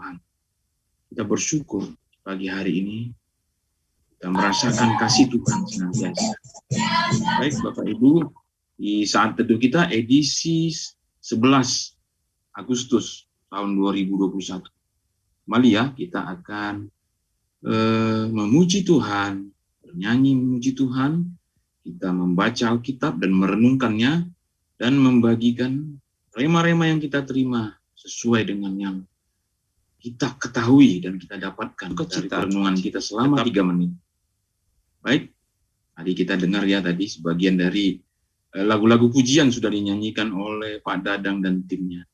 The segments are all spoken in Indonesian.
Tuhan. Kita bersyukur pagi hari ini kita merasakan kasih Tuhan senantiasa. Baik Bapak Ibu, di saat teduh kita edisi 11 Agustus tahun 2021. Kembali ya, kita akan memuji Tuhan, bernyanyi memuji Tuhan, kita membaca Alkitab dan merenungkannya, dan membagikan rema-rema yang kita terima sesuai dengan yang kita ketahui dan kita dapatkan dari renungan kita selama 3 menit. Baik, tadi kita dengar ya tadi sebagian dari lagu-lagu pujian sudah dinyanyikan oleh Pak Dadang dan timnya.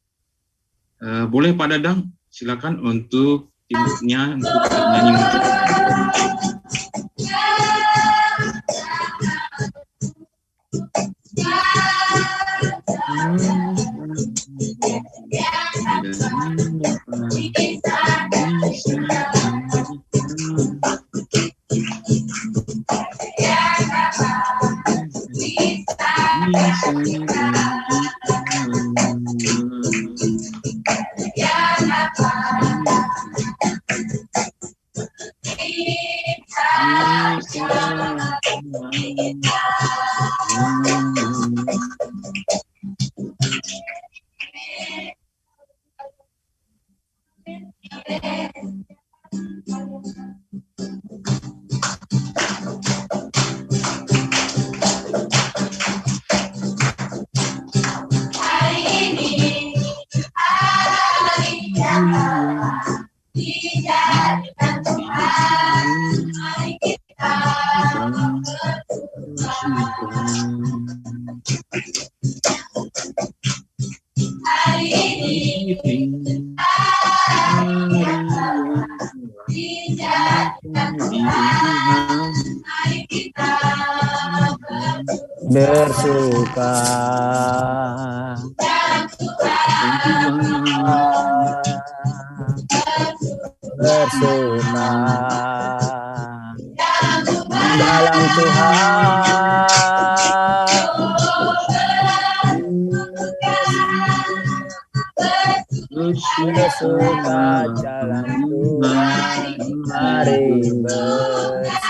Boleh Pak Dadang, silakan untuk timnya untuk bernyanyi memuji bersuka bersuka dalam Tuhan, bersuka dalam Tuhan, mari bersuka,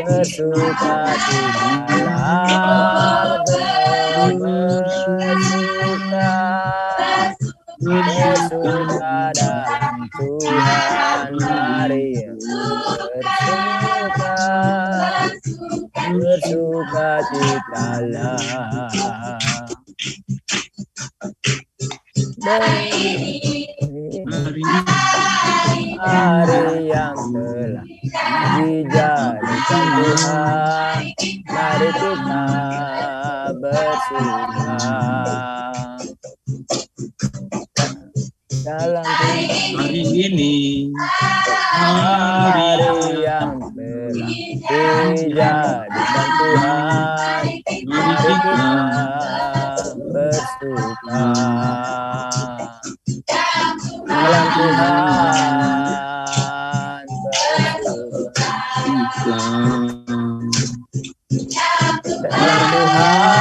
bersuka di dalam, bersuka, bersuka dalam Tuhan, mari bersuka, bersuka di dalam. Hari yang telah dijadikan Tuhan, mari kita bersuka dalam hari ini, hari yang telah dijadikan Tuhan, mari kita bersuka dalam Tuhan, bersuka dalam Tuhan,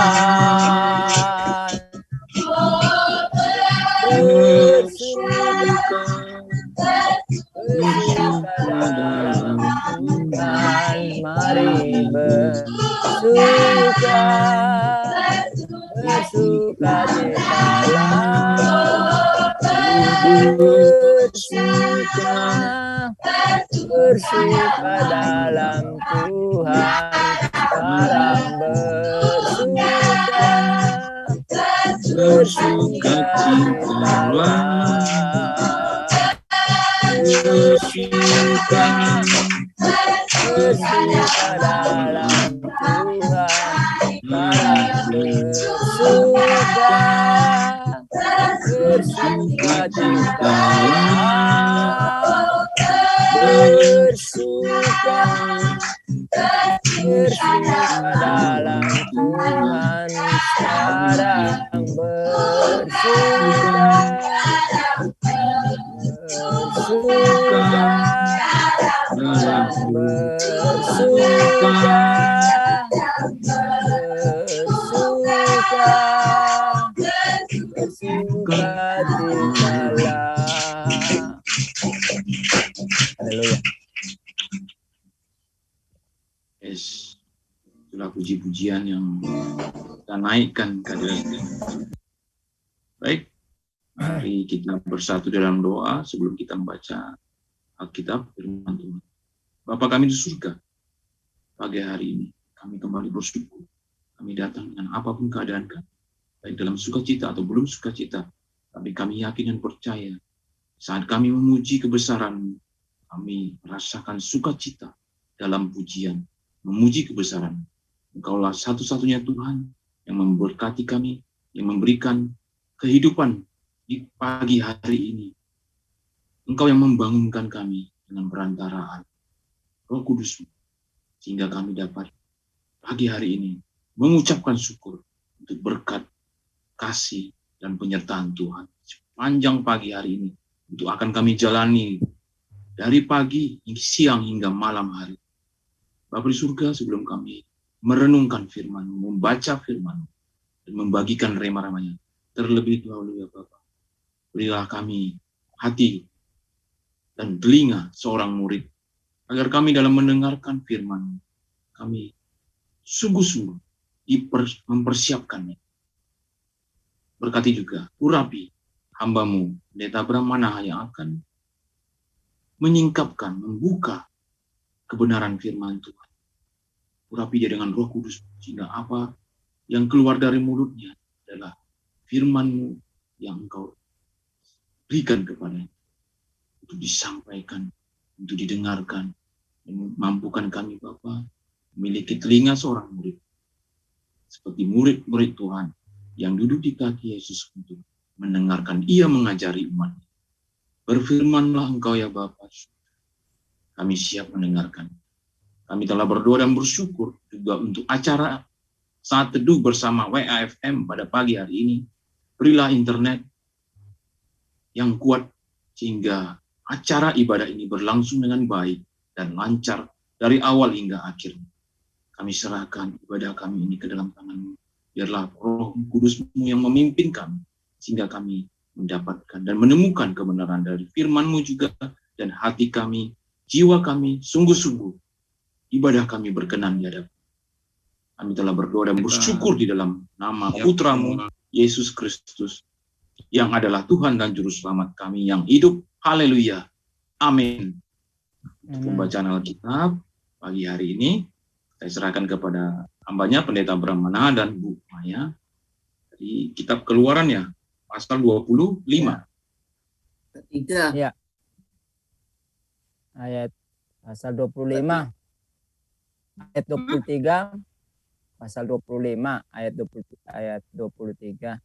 bersuka, bersuka dalam Tuhan, mari bersuka, bersuka di dalam, bersuka, bersuka dalam Tuhan, sekarang bersuka, bersuka di dalam, bersuka, bersuka dalam Tuhan, sekarang bersuka, bersuka di dalam, bersuka, bersuka dalam Tuhan, sekarang bersuka, bersuka, bersuka, bersuka, bersuka di dalam. Haleluya. Yes. Itulah puji-pujian yang kita naikkan kehadirat Tuhan. Baik, mari kita bersatu dalam doa sebelum kita membaca Alkitab firman Tuhan. Bapa kami di surga, pagi hari ini kami kembali bersyukur. Kami datang dengan apapun keadaan kami, baik dalam sukacita atau belum sukacita, tapi kami yakin dan percaya saat kami memuji kebesaran-Mu, kami merasakan sukacita dalam pujian, memuji kebesaran. Engkaulah satu-satunya Tuhan yang memberkati kami, yang memberikan kehidupan di pagi hari ini. Engkau yang membangunkan kami dengan perantaraan Roh Kudus, sehingga kami dapat pagi hari ini mengucapkan syukur untuk berkat, kasih, dan penyertaan Tuhan. Sepanjang pagi hari ini, untuk akan kami jalani dari pagi, siang, hingga malam hari. Bapa di surga, sebelum kami merenungkan firman-Mu, membaca firman-Mu, dan membagikan rema-remanya, terlebih dahulu ya Bapa, berilah kami hati dan telinga seorang murid, agar kami dalam mendengarkan firman-Mu, kami sungguh-sungguh mempersiapkannya. Berkati juga, urapi hamba-Mu, Pendeta Bram Manaha, yang akan menyingkapkan, membuka kebenaran firman Tuhan. Urapi dia dengan Roh Kudus, sehingga apa yang keluar dari mulutnya adalah firman-Mu yang Engkau berikan kepadanya, untuk disampaikan, untuk didengarkan, dan mampukan kami Bapa memiliki telinga seorang murid, seperti murid-murid Tuhan yang duduk di kaki Yesus untuk mendengarkan Ia mengajari umat. Berfirmanlah Engkau ya Bapa, kami siap mendengarkan. Kami telah berdoa dan bersyukur juga untuk acara Saat Teduh bersama WAFM pada pagi hari ini. Berilah internet yang kuat sehingga acara ibadah ini berlangsung dengan baik dan lancar dari awal hingga akhir. Kami serahkan ibadah kami ini ke dalam tangan-Mu. Biarlah Roh Kudus-Mu yang memimpin kami, sehingga kami mendapatkan dan menemukan kebenaran dari firman-Mu juga, dan hati kami, jiwa kami, sungguh-sungguh ibadah kami berkenan di hadapan. Kami telah berdoa dan bersyukur di dalam nama Putra-Mu, Yesus Kristus, yang adalah Tuhan dan Juru Selamat kami yang hidup. Haleluya. Amin. Untuk pembacaan Alkitab pagi hari ini, saya serahkan kepada hambanya Pendeta Bram Manaha dan Bu Maya dari kitab Keluaran ya, pasal 25. Ketiga. Ya. Ayat pasal 25. Ayat 23, pasal 25, ayat 23.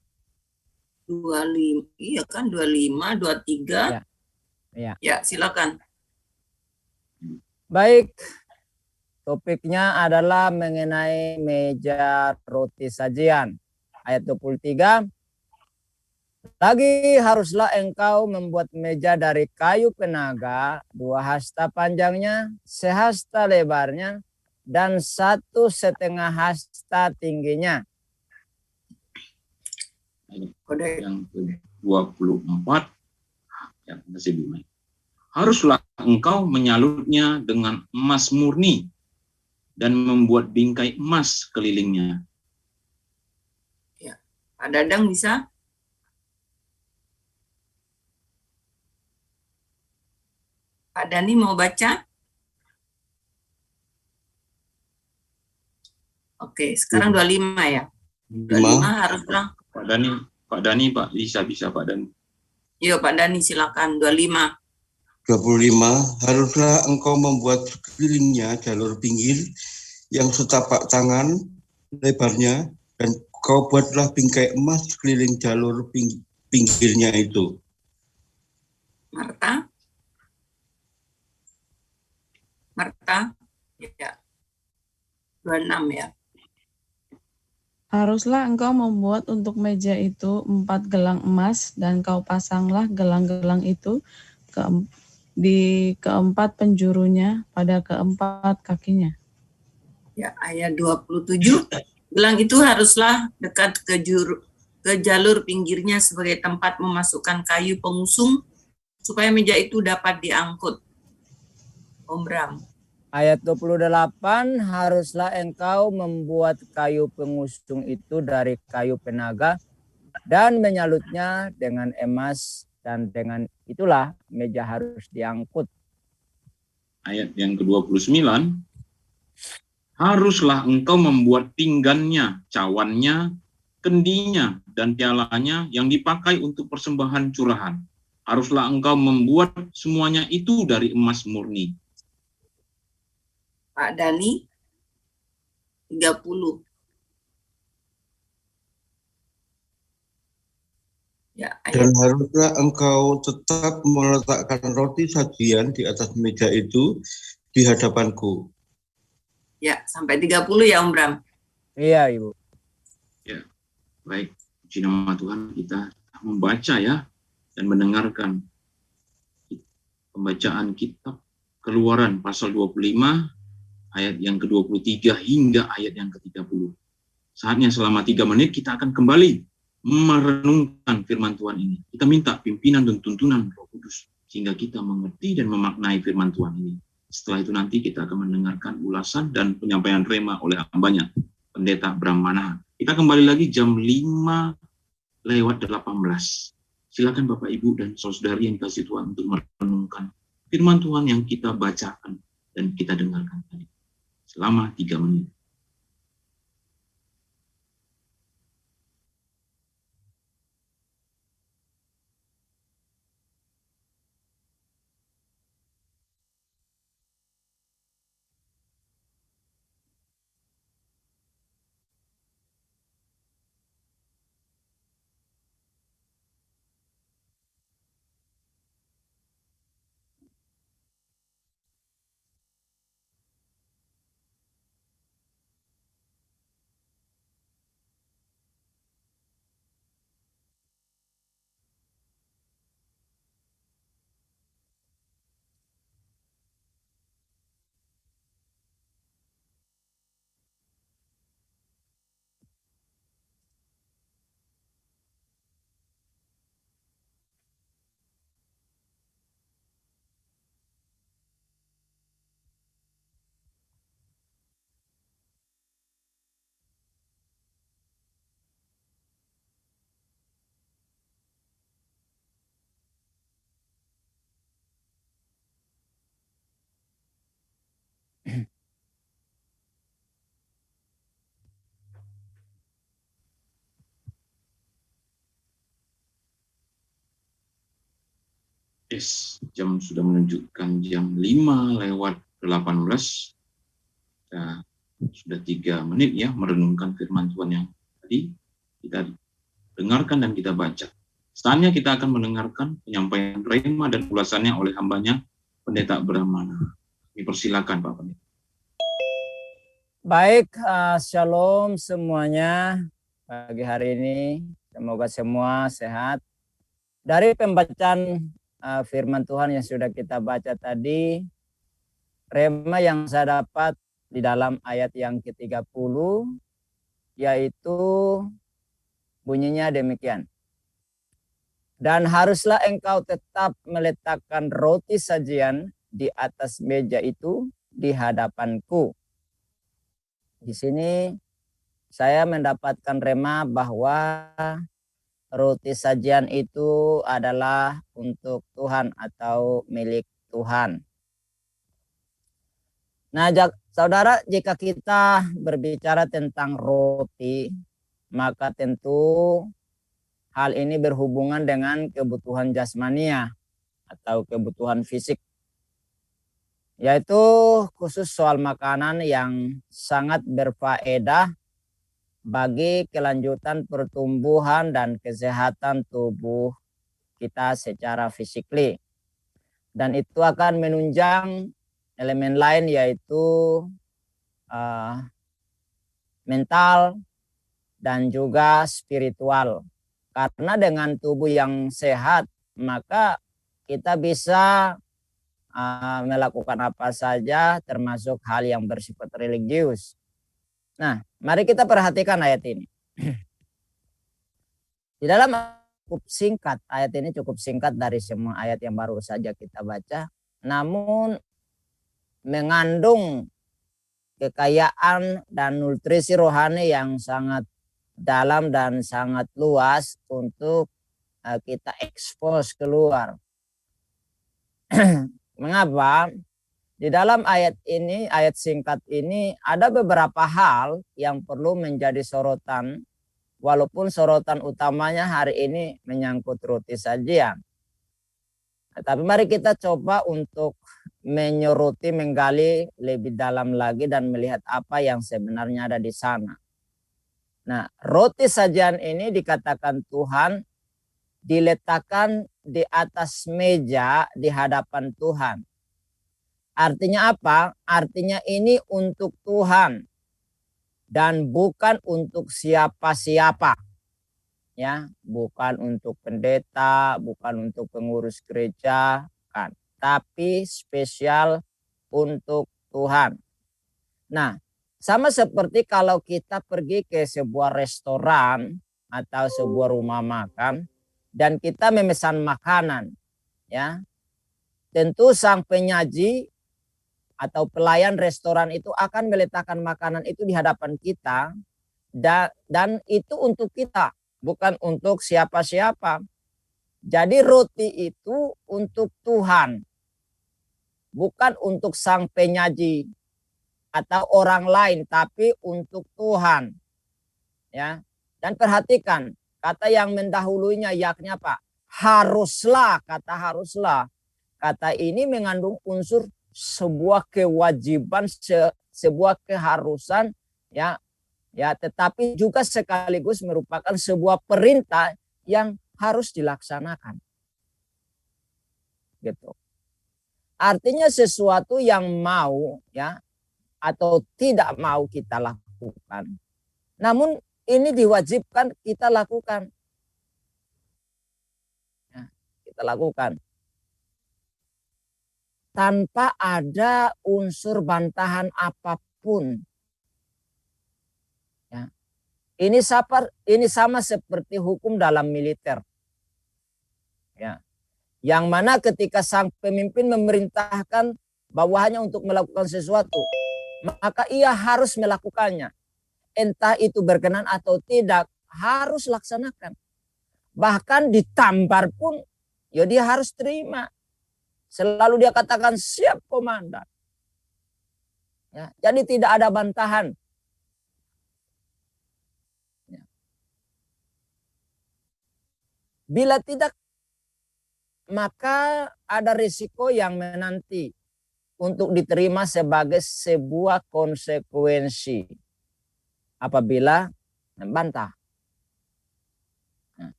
25, iya kan, 25, 23. Ya. Ya, silakan. Baik, topiknya adalah mengenai meja roti sajian. Ayat 23. Lagi haruslah engkau membuat meja dari kayu penaga, 2 hasta panjangnya, sehasta lebarnya, dan 1,5 hasta tingginya. Kode Yang ke-24, ya, masih belum. Haruslah engkau menyalutnya dengan emas murni dan membuat bingkai emas kelilingnya. ya. Pak Dadang bisa? Pak Dani mau baca? Oke, sekarang 25 ya. 25 haruslah. Pak Dani, Pak bisa Pak Dani. Yuk Pak Dani silakan, 25. 25, haruslah engkau membuat sekelilingnya jalur pinggir yang setapak tangan lebarnya, dan kau buatlah bingkai emas sekeliling jalur pinggirnya itu. Marta? Ya. 26 ya. Haruslah engkau membuat untuk meja itu 4 gelang emas, dan kau pasanglah gelang-gelang itu di keempat penjurunya pada keempat kakinya. Ya, ayat 27. Gelang itu haruslah dekat ke ke jalur pinggirnya sebagai tempat memasukkan kayu pengusung supaya meja itu dapat diangkut. Om Bram. Ayat 28, haruslah engkau membuat kayu pengusung itu dari kayu penaga dan menyalutnya dengan emas, dan dengan itulah meja harus diangkut. Ayat yang ke-29, haruslah engkau membuat pinggannya, cawannya, kendinya, dan pialanya yang dipakai untuk persembahan curahan. Haruslah engkau membuat semuanya itu dari emas murni. Pak Dani, 30. Ya, Dan haruslah engkau tetap meletakkan roti sajian di atas meja itu di hadapanku. Ya, sampai 30 ya Om Bram. Iya, Ibu. Ya, baik. Puji nama Tuhan, kita membaca ya dan mendengarkan pembacaan kitab Keluaran pasal 25 ayat yang ke-23 hingga ayat yang ke-30. Saatnya selama 3 menit kita akan kembali merenungkan firman Tuhan ini. Kita minta pimpinan dan tuntunan Roh Kudus sehingga kita mengerti dan memaknai firman Tuhan ini. Setelah itu nanti kita akan mendengarkan ulasan dan penyampaian rema oleh hambanya, Pendeta Bram Manahan. Kita kembali lagi jam 5:18. Silakan Bapak Ibu dan saudari yang dikasihi Tuhan untuk merenungkan firman Tuhan yang kita bacakan dan kita dengarkan tadi. Selama 3 menit. Jam sudah menunjukkan jam 5:18. Nah, sudah 3 menit ya merenungkan firman Tuhan yang tadi kita dengarkan dan kita baca. Selanjutnya kita akan mendengarkan penyampaian rema dan ulasannya oleh hambanya Pendeta Bram Manahan. Dipersilakan Pak Pendeta. Baik, shalom semuanya pagi hari ini. Semoga semua sehat. Dari pembacaan firman Tuhan yang sudah kita baca tadi, rema yang saya dapat di dalam ayat yang ke-30, yaitu bunyinya demikian. Dan haruslah engkau tetap meletakkan roti sajian di atas meja itu di hadapanku. Di sini saya mendapatkan rema bahwa roti sajian itu adalah untuk Tuhan atau milik Tuhan. Nah, saudara, jika kita berbicara tentang roti, maka tentu hal ini berhubungan dengan kebutuhan jasmania atau kebutuhan fisik, yaitu khusus soal makanan yang sangat berfaedah bagi kelanjutan pertumbuhan dan kesehatan tubuh kita secara fisikly. Dan itu akan menunjang elemen lain, yaitu mental dan juga spiritual. Karena dengan tubuh yang sehat, maka kita bisa melakukan apa saja, termasuk hal yang bersifat religius. Nah, mari kita perhatikan ayat ini. Di dalam cukup singkat, ayat ini cukup singkat dari semua ayat yang baru saja kita baca, namun mengandung kekayaan dan nutrisi rohani yang sangat dalam dan sangat luas untuk kita ekspos keluar. Mengapa? Di dalam ayat ini, ayat singkat ini, ada beberapa hal yang perlu menjadi sorotan, walaupun sorotan utamanya hari ini menyangkut roti sajian. Tapi mari kita coba untuk menyoroti, menggali lebih dalam lagi dan melihat apa yang sebenarnya ada di sana. Nah, roti sajian ini dikatakan Tuhan diletakkan di atas meja di hadapan Tuhan. Artinya apa? Artinya ini untuk Tuhan dan bukan untuk siapa-siapa. Ya, bukan untuk pendeta, bukan untuk pengurus gereja, kan, tapi spesial untuk Tuhan. Nah, sama seperti kalau kita pergi ke sebuah restoran atau sebuah rumah makan dan kita memesan makanan, ya. Tentu sang penyaji atau pelayan restoran itu akan meletakkan makanan itu di hadapan kita dan itu untuk kita, bukan untuk siapa-siapa. Jadi roti itu untuk Tuhan, bukan untuk sang penyaji atau orang lain, tapi untuk Tuhan. Ya. Dan perhatikan kata yang mendahulunya yakni apa? Haruslah, kata haruslah. Kata ini mengandung unsur sebuah kewajiban, sebuah keharusan, ya, tetapi juga sekaligus merupakan sebuah perintah yang harus dilaksanakan. Gitu. Artinya sesuatu yang mau, ya, atau tidak mau kita lakukan. Namun ini diwajibkan kita lakukan. Ya, kita lakukan. Tanpa ada unsur bantahan apapun. Ya. Ini sama seperti hukum dalam militer. Ya. Yang mana ketika sang pemimpin memerintahkan bawahannya untuk melakukan sesuatu, maka ia harus melakukannya. Entah itu berkenan atau tidak, harus laksanakan. Bahkan ditampar pun, ya dia harus terima. Selalu dia katakan siap komandan. Ya, jadi tidak ada bantahan. Ya. Bila tidak, maka ada risiko yang menanti untuk diterima sebagai sebuah konsekuensi apabila membantah.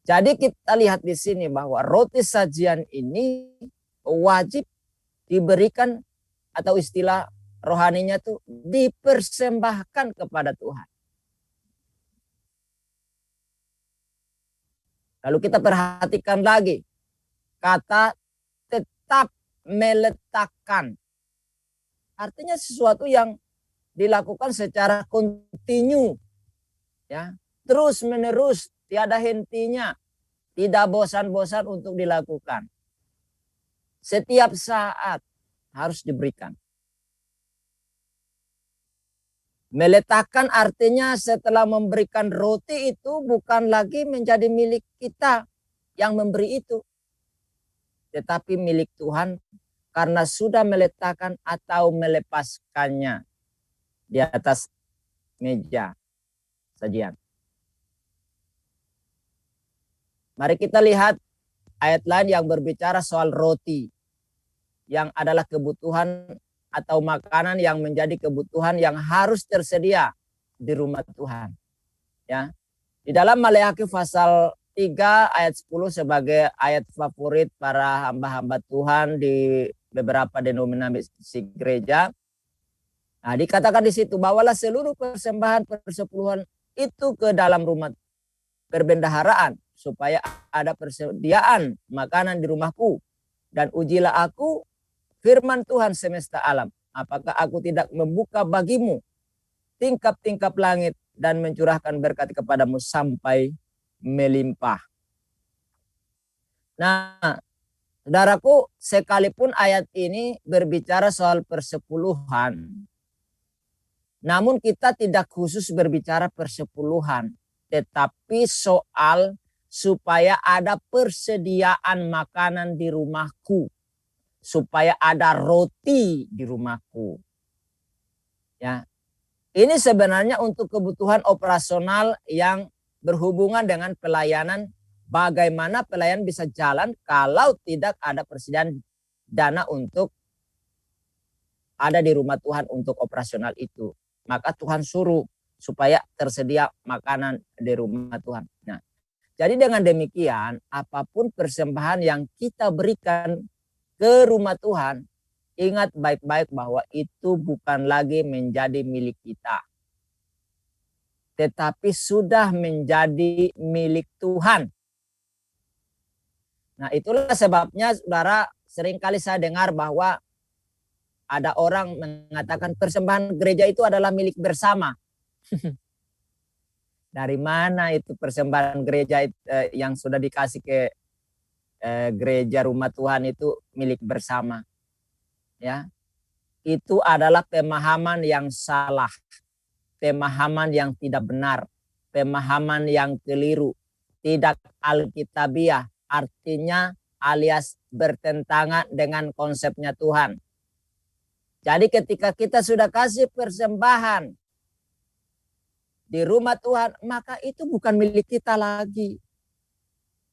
Jadi kita lihat di sini bahwa roti sajian ini wajib diberikan, atau istilah rohaninya itu dipersembahkan kepada Tuhan. Lalu kita perhatikan lagi kata tetap meletakkan. Artinya sesuatu yang dilakukan secara kontinu, ya, terus menerus, tiada hentinya, tidak bosan-bosan untuk dilakukan. Setiap saat harus diberikan. Meletakkan artinya setelah memberikan roti itu bukan lagi menjadi milik kita yang memberi itu, tetapi milik Tuhan karena sudah meletakkan atau melepaskannya di atas meja sajian. Mari kita lihat ayat lain yang berbicara soal roti, yang adalah kebutuhan atau makanan yang menjadi kebutuhan yang harus tersedia di rumah Tuhan. Ya. Di dalam Maleakhi pasal 3 ayat 10 sebagai ayat favorit para hamba-hamba Tuhan di beberapa denominasi gereja. Nah, dikatakan di situ, bawalah seluruh persembahan persepuluhan itu ke dalam rumah perbendaharaan, supaya ada persediaan makanan di rumahku. Dan ujilah aku, firman Tuhan semesta alam, apakah aku tidak membuka bagimu tingkap-tingkap langit dan mencurahkan berkat kepadamu sampai melimpah. Nah, saudaraku, sekalipun ayat ini berbicara soal persepuluhan, namun kita tidak khusus berbicara persepuluhan, tetapi soal supaya ada persediaan makanan di rumahku, supaya ada roti di rumahku. Ya, ini sebenarnya untuk kebutuhan operasional yang berhubungan dengan pelayanan. Bagaimana pelayan bisa jalan kalau tidak ada persediaan dana untuk ada di rumah Tuhan untuk operasional itu. Maka Tuhan suruh supaya tersedia makanan di rumah Tuhan. Nah, jadi dengan demikian, apapun persembahan yang kita berikan ke rumah Tuhan, ingat baik-baik bahwa itu bukan lagi menjadi milik kita, tetapi sudah menjadi milik Tuhan. Nah, itulah sebabnya saudara, seringkali saya dengar bahwa ada orang mengatakan persembahan gereja itu adalah milik bersama. Dari mana itu persembahan gereja yang sudah dikasih ke gereja rumah Tuhan itu milik bersama? Ya, itu adalah pemahaman yang salah, pemahaman yang tidak benar, pemahaman yang keliru, tidak alkitabiah, artinya alias bertentangan dengan konsepnya Tuhan. Jadi ketika kita sudah kasih persembahan di rumah Tuhan, maka itu bukan milik kita lagi.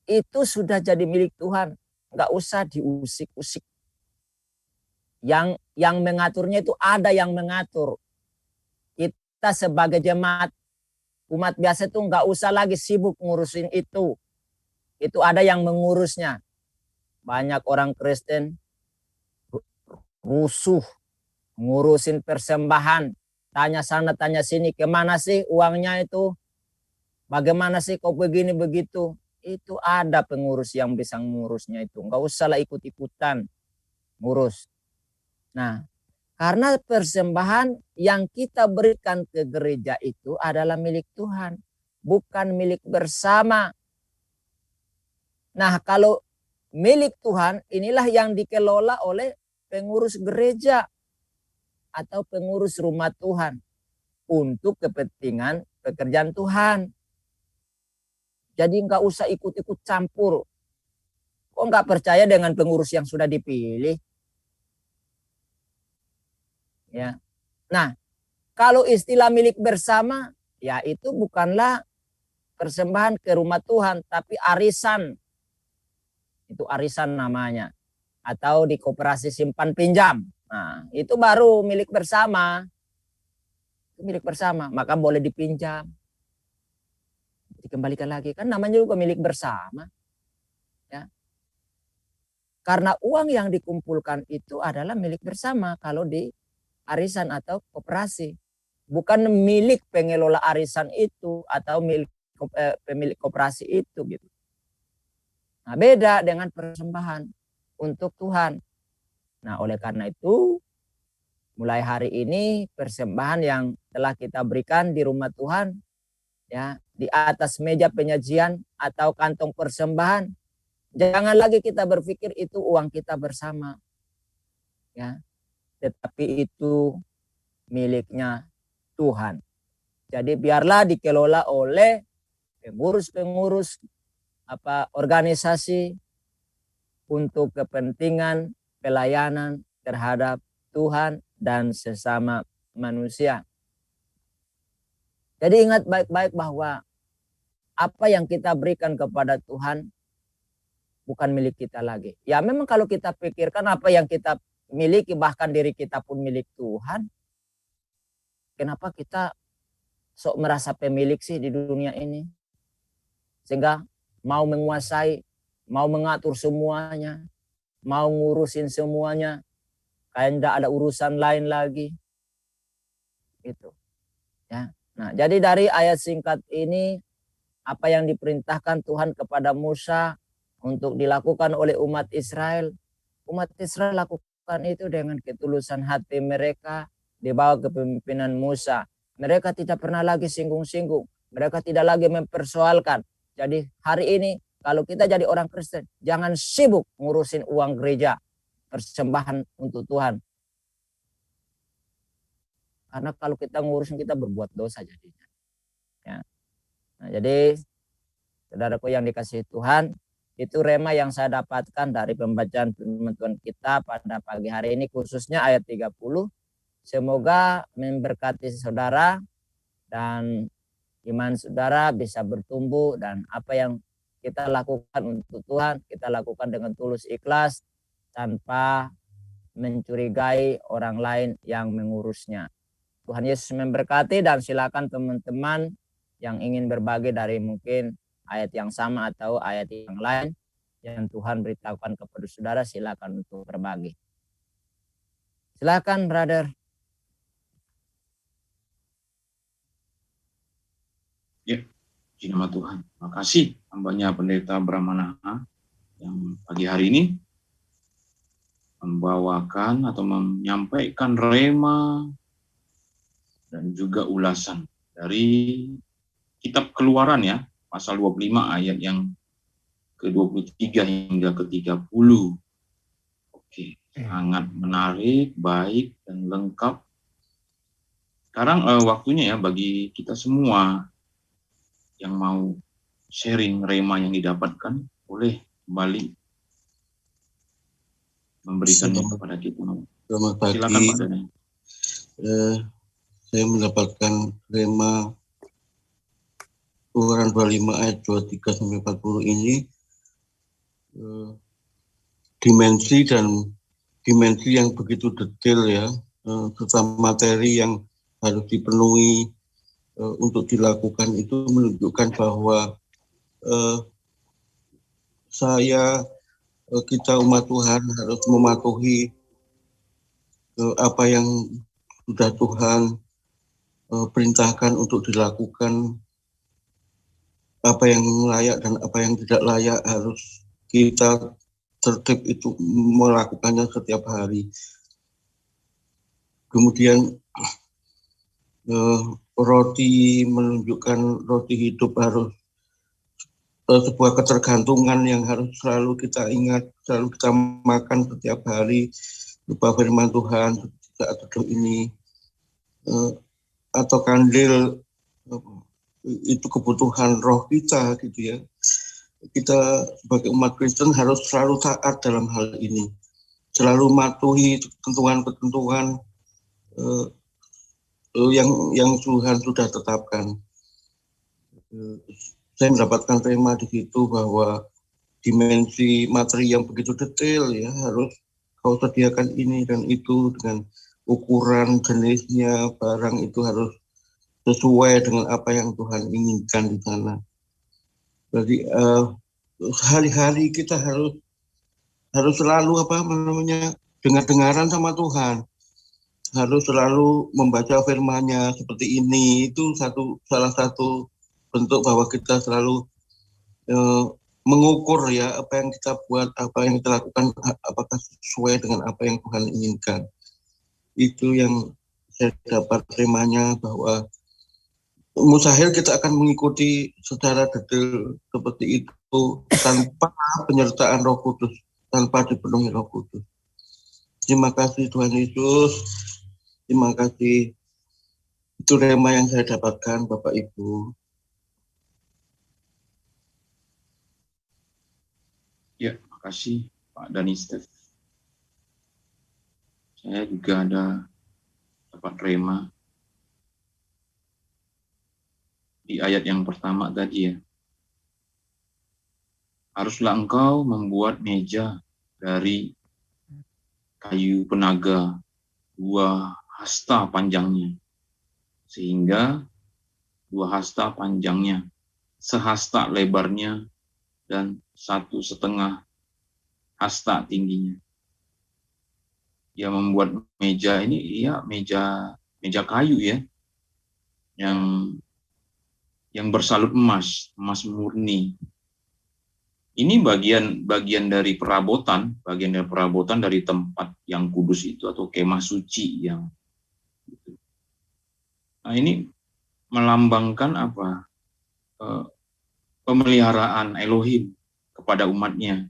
Itu sudah jadi milik Tuhan. Nggak usah diusik-usik. Yang mengaturnya itu ada yang mengatur. Kita sebagai jemaat, umat biasa itu nggak usah lagi sibuk ngurusin itu. Itu ada yang mengurusnya. Banyak orang Kristen rusuh ngurusin persembahan. Tanya sana, tanya sini. Kemana sih uangnya itu? Bagaimana sih kok begini begitu? Itu ada pengurus yang bisa ngurusnya itu. Nggak usah lah ikut-ikutan ngurus. Nah, karena persembahan yang kita berikan ke gereja itu adalah milik Tuhan. Bukan milik bersama. Nah, kalau milik Tuhan, inilah yang dikelola oleh pengurus gereja atau pengurus rumah Tuhan untuk kepentingan pekerjaan Tuhan. Jadi nggak usah ikut-ikut campur. Kok nggak percaya dengan pengurus yang sudah dipilih? Ya. Nah, kalau istilah milik bersama, ya itu bukanlah persembahan ke rumah Tuhan, tapi arisan. Itu arisan namanya. Atau di koperasi simpan pinjam. Nah, itu baru milik bersama. Itu milik bersama, maka boleh dipinjam. Dikembalikan lagi, kan namanya juga milik bersama. Ya. Karena uang yang dikumpulkan itu adalah milik bersama kalau di arisan atau koperasi. Bukan milik pengelola arisan itu atau milik pemilik koperasi itu gitu. Nah, beda dengan persembahan untuk Tuhan. Nah, oleh karena itu, mulai hari ini persembahan yang telah kita berikan di rumah Tuhan, ya, di atas meja penyajian atau kantong persembahan, jangan lagi kita berpikir itu uang kita bersama, ya, tetapi itu miliknya Tuhan. Jadi biarlah dikelola oleh pengurus-pengurus organisasi untuk kepentingan pelayanan terhadap Tuhan dan sesama manusia. Jadi ingat baik-baik bahwa apa yang kita berikan kepada Tuhan bukan milik kita lagi. Ya memang kalau kita pikirkan apa yang kita miliki, bahkan diri kita pun milik Tuhan. Kenapa kita sok merasa pemilik sih di dunia ini? Sehingga mau menguasai, mau mengatur semuanya, mau ngurusin semuanya, kayak tidak ada urusan lain lagi. Itu. Ya. Nah, jadi dari ayat singkat ini, apa yang diperintahkan Tuhan kepada Musa untuk dilakukan oleh umat Israel lakukan itu dengan ketulusan hati mereka di bawah kepemimpinan Musa. Mereka tidak pernah lagi singgung-singgung. Mereka tidak lagi mempersoalkan Jadi hari ini kalau kita jadi orang Kristen, jangan sibuk ngurusin uang gereja, persembahan untuk Tuhan. Karena kalau kita ngurusin, kita berbuat dosa jadinya. Ya. Nah, jadi saudaraku yang dikasihi Tuhan, itu rema yang saya dapatkan dari pembacaan firman Tuhan kita pada pagi hari ini, khususnya ayat 30. Semoga memberkati saudara dan iman saudara bisa bertumbuh, dan apa yang kita lakukan untuk Tuhan, kita lakukan dengan tulus ikhlas tanpa mencurigai orang lain yang mengurusnya. Tuhan Yesus memberkati, dan silakan teman-teman yang ingin berbagi dari mungkin ayat yang sama atau ayat yang lain yang Tuhan beritahukan kepada saudara, silakan untuk berbagi. Silakan, brother. Ya, puji nama Tuhan. Terima kasih hambanya Pendeta Brahmanaha yang pagi hari ini membawakan atau menyampaikan rema dan juga ulasan dari kitab Keluaran ya, pasal 25 ayat yang ke-23 hingga ke-30. Oke, sangat menarik, baik, dan lengkap. Sekarang waktunya ya bagi kita semua yang mau sharing rema yang didapatkan, boleh kembali memberikannya kepada kita. Selamat pagi. Silakan Pak Dani. Saya mendapatkan rema Keluaran 25 ayat 23 sampai 40 ini, dimensi yang begitu detail ya, serta materi yang harus dipenuhi untuk dilakukan, itu menunjukkan bahwa kita umat Tuhan harus mematuhi apa yang sudah Tuhan perintahkan untuk dilakukan. Apa yang layak dan apa yang tidak layak harus kita tertib itu melakukannya setiap hari. Kemudian roti menunjukkan roti hidup harus sebuah ketergantungan yang harus selalu kita ingat, selalu kita makan setiap hari, lupa firman Tuhan saat teduh ini, atau kandil itu kebutuhan roh kita gitu ya. Kita sebagai umat Kristen harus selalu taat dalam hal ini, selalu mematuhi ketentuan-ketentuan yang Tuhan sudah tetapkan. Saya mendapatkan tema di situ bahwa dimensi materi yang begitu detail ya, harus kau sediakan ini dan itu dengan ukuran jenisnya, barang itu harus sesuai dengan apa yang Tuhan inginkan di sana. Jadi hari-hari kita harus selalu dengar-dengaran sama Tuhan, harus selalu membaca firman-Nya seperti ini. Itu salah satu bentuk bahwa kita selalu mengukur ya apa yang kita buat, apa yang kita lakukan, apakah sesuai dengan apa yang Tuhan inginkan. Itu yang saya dapat temanya, bahwa mustahil kita akan mengikuti secara detail seperti itu tanpa penyertaan Roh Kudus, tanpa dipenuhi Roh Kudus. Terima kasih Tuhan Yesus. Terima kasih. Itu rema yang saya dapatkan Bapak Ibu. Ya, makasih Pak Dani Stef. Saya juga ada dapat rema di ayat yang pertama tadi ya. Haruslah engkau membuat meja dari kayu penaga 2 hasta panjangnya, sehingga 2 hasta panjangnya, sehasta lebarnya, dan 1,5 hasta tingginya. Dia membuat meja ini ya meja kayu ya, yang bersalut emas murni. Ini bagian dari perabotan, dari tempat yang kudus itu atau kemah suci yang gitu. Nah, ini melambangkan apa? pemeliharaan Elohim kepada umatnya.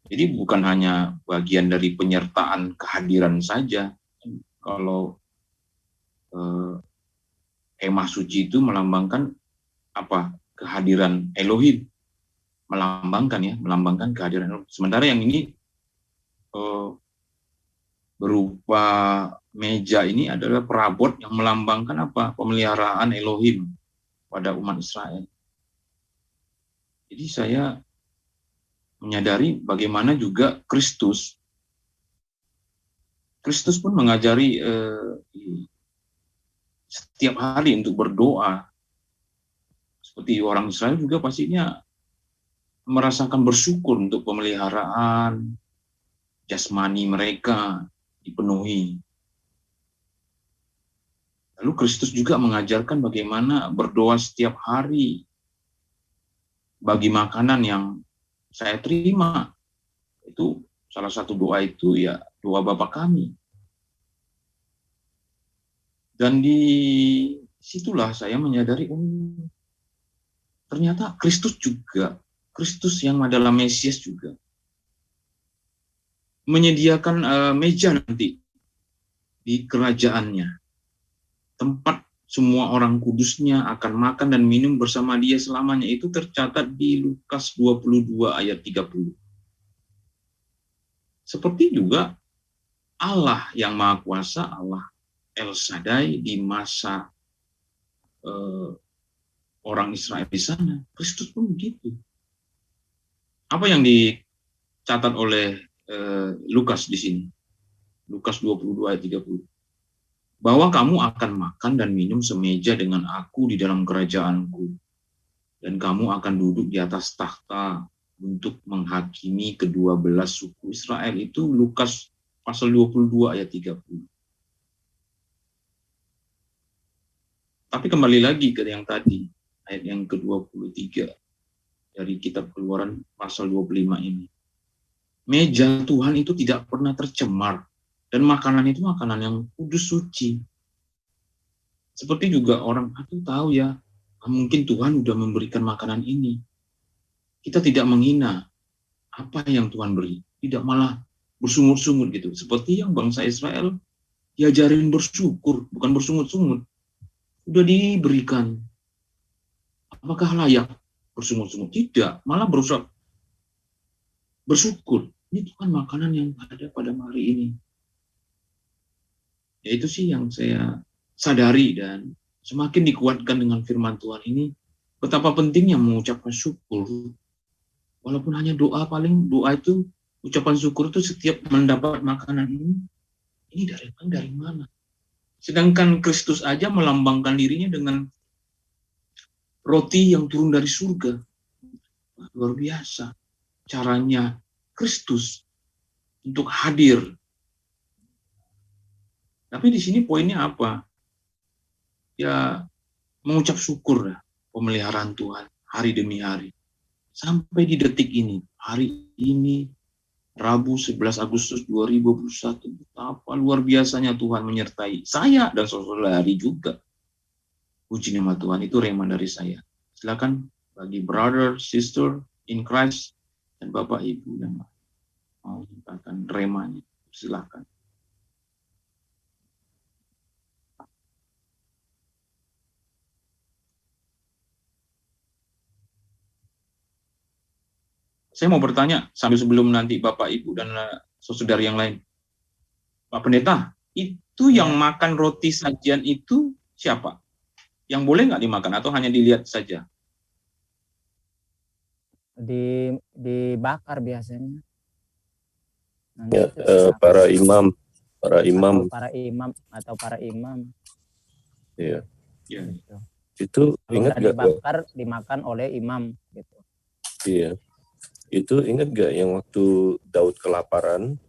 Jadi bukan hanya bagian dari penyertaan kehadiran saja. Kalau kemah suci itu melambangkan apa? Kehadiran Elohim. Melambangkan kehadiran Elohim. Sementara yang ini berupa meja ini adalah perabot yang melambangkan apa? Pemeliharaan Elohim pada umat Israel. Jadi saya menyadari bagaimana juga Kristus pun mengajari setiap hari untuk berdoa. Seperti orang Israel juga pastinya merasakan bersyukur untuk pemeliharaan jasmani mereka dipenuhi. Lalu Kristus juga mengajarkan bagaimana berdoa setiap hari bagi makanan yang saya terima. Itu salah satu doa itu ya doa Bapa kami. Dan di situlah saya menyadari ternyata Kristus yang adalah Mesias juga menyediakan meja nanti di kerajaannya, tempat semua orang kudusnya akan makan dan minum bersama dia selamanya. Itu tercatat di Lukas 22 ayat 30. Seperti juga Allah yang Maha Kuasa, Allah El Shaddai di masa orang Israel di sana, Kristus pun begitu. Apa yang dicatat oleh Lukas di sini? Lukas 22 ayat 30. Bahwa kamu akan makan dan minum semeja dengan aku di dalam kerajaanku. Dan kamu akan duduk di atas takhta untuk menghakimi kedua belas suku Israel. Itu Lukas pasal 22 ayat 30. Tapi kembali lagi ke yang tadi, ayat yang ke-23 dari kitab Keluaran pasal 25 ini. Meja Tuhan itu tidak pernah tercemar. Dan makanan itu makanan yang kudus suci. Seperti juga orang itu tahu ya, mungkin Tuhan sudah memberikan makanan ini. Kita tidak menghina apa yang Tuhan beri. Tidak malah bersungut-sungut gitu. Seperti yang bangsa Israel diajarin bersyukur, bukan bersungut-sungut. Sudah diberikan. Apakah layak bersungut-sungut? Tidak, malah berusaha bersyukur. Ini Tuhan makanan yang ada pada hari ini. Ya itu sih yang saya sadari dan semakin dikuatkan dengan firman Tuhan ini, betapa pentingnya mengucapkan syukur. Walaupun hanya doa itu, ucapan syukur itu setiap mendapat makanan ini dari mana? Sedangkan Kristus aja melambangkan dirinya dengan roti yang turun dari surga. Luar biasa caranya Kristus untuk hadir. Tapi di sini poinnya apa? Ya, mengucap syukur ya, pemeliharaan Tuhan hari demi hari. Sampai di detik ini, hari ini, Rabu 11 Agustus 2021, betapa luar biasanya Tuhan menyertai saya dan saudara-saudari juga. Puji nama Tuhan, itu rema dari saya. Silakan bagi brother, sister in Christ, dan Bapak Ibu yang mau menyatakan remanya, silakan. Saya mau bertanya sambil sebelum nanti Bapak Ibu dan saudara yang lain. Pak Pendeta, itu yang makan roti sajian itu siapa? Yang boleh nggak dimakan atau hanya dilihat saja? Dibakar biasanya. Ya, para imam. Atau para imam. Iya. Ya. Gitu. Itu ingat nggak? Dibakar, dimakan oleh imam. Gitu. Iya. Itu ingat gak yang waktu Daud kelaparan,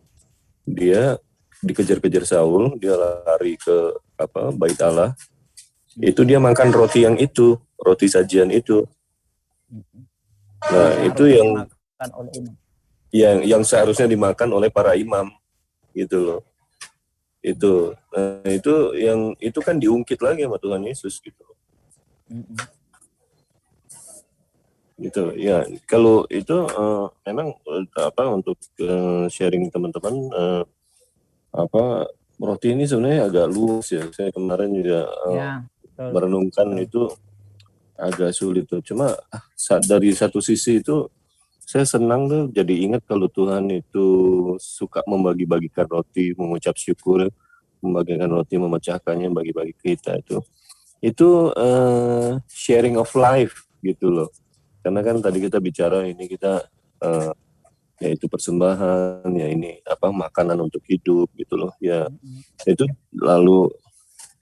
dia dikejar-kejar Saul, dia lari ke Bait Allah, itu dia makan roti yang itu, roti sajian itu. Nah, itu yang seharusnya dimakan oleh para imam, gitu loh. Itu, nah, itu kan diungkit lagi sama Tuhan Yesus gitu. Gitu ya. Kalau itu memang untuk sharing teman-teman apa roti ini sebenarnya agak luas ya. Saya kemarin juga Ya, betul. merenungkan Betul. itu agak sulit tuh. Cuma dari satu sisi itu saya senang tuh, jadi ingat kalau Tuhan itu suka membagi-bagikan roti, mengucap syukur, membagikan roti, memecahkannya, bagi-bagi kita itu. Itu sharing of life gitu loh. Karena kan tadi kita bicara ini kita yaitu persembahan, ya ini makanan untuk hidup gitu loh. Ya itu lalu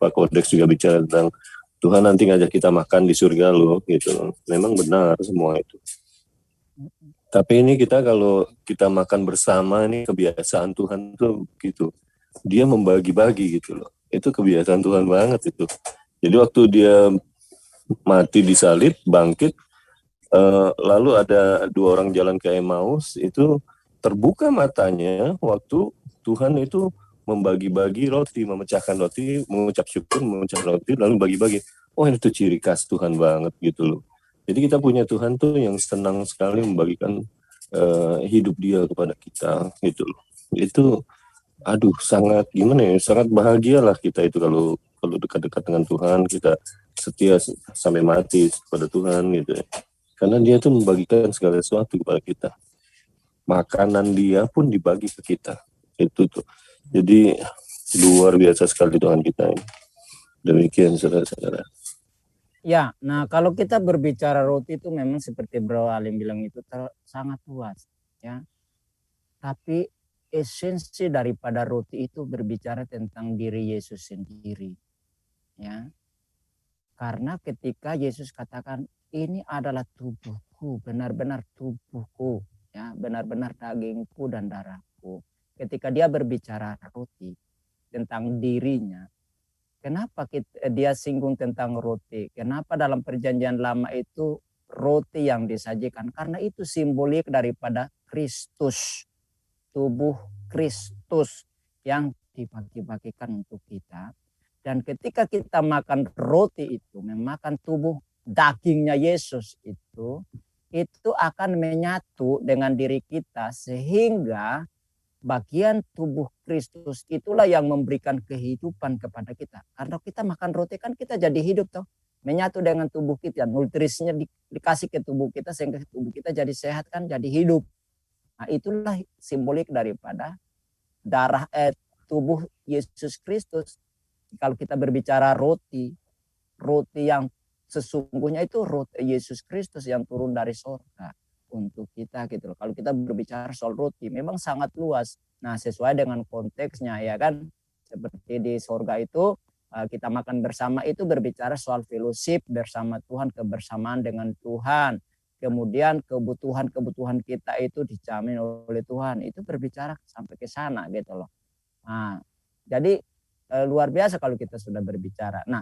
Pak Kodeks juga bicara tentang Tuhan nanti ngajak kita makan di surga loh gitu loh. Memang benar semua itu. Tapi ini kita kalau kita makan bersama ini kebiasaan Tuhan tuh gitu. Dia membagi-bagi gitu loh. Itu kebiasaan Tuhan banget itu. Jadi waktu dia mati disalib, bangkit, lalu ada 2 orang jalan ke Emmaus, itu terbuka matanya waktu Tuhan itu membagi-bagi roti, memecahkan roti, mengucap syukur, memecahkan roti, lalu bagi-bagi. Oh, itu ciri khas Tuhan banget gitu loh. Jadi kita punya Tuhan tuh yang senang sekali membagikan hidup dia kepada kita gitu loh. Itu sangat gimana ya, sangat bahagialah kita itu kalau dekat-dekat dengan Tuhan, kita setia sampai mati kepada Tuhan gitu ya. Karena dia tuh membagikan segala sesuatu kepada kita. Makanan dia pun dibagi ke kita. Itu tuh. Jadi luar biasa sekali Tuhan kita ini. Demikian saudara-saudara. Ya, nah kalau kita berbicara roti itu memang seperti Bro Alim bilang itu sangat luas, ya. Tapi esensi daripada roti itu berbicara tentang diri Yesus sendiri, ya. Karena ketika Yesus katakan ini adalah tubuhku, benar-benar tubuhku, ya, benar-benar dagingku dan darahku. Ketika dia berbicara roti tentang dirinya, kenapa dia singgung tentang roti? Kenapa dalam perjanjian lama itu roti yang disajikan? Karena itu simbolik daripada Kristus, tubuh Kristus yang dibagi-bagikan untuk kita. Dan ketika kita makan roti itu, memakan tubuh dagingnya Yesus itu akan menyatu dengan diri kita sehingga bagian tubuh Kristus itulah yang memberikan kehidupan kepada kita. Karena kita makan roti kan kita jadi hidup toh. Menyatu dengan tubuh kita. Nutrisinya dikasih ke tubuh kita sehingga tubuh kita jadi sehat kan, jadi hidup. Nah itulah simbolik daripada darah tubuh Yesus Kristus. Kalau kita berbicara roti yang sesungguhnya itu roti Yesus Kristus yang turun dari surga untuk kita gitu loh. Kalau kita berbicara soal roti memang sangat luas. Nah, sesuai dengan konteksnya ya kan. Seperti di surga itu kita makan bersama itu berbicara soal fellowship bersama Tuhan, kebersamaan dengan Tuhan. Kemudian kebutuhan kita itu dijamin oleh Tuhan. Itu berbicara sampai ke sana gitu loh. Nah, jadi luar biasa kalau kita sudah berbicara. Nah,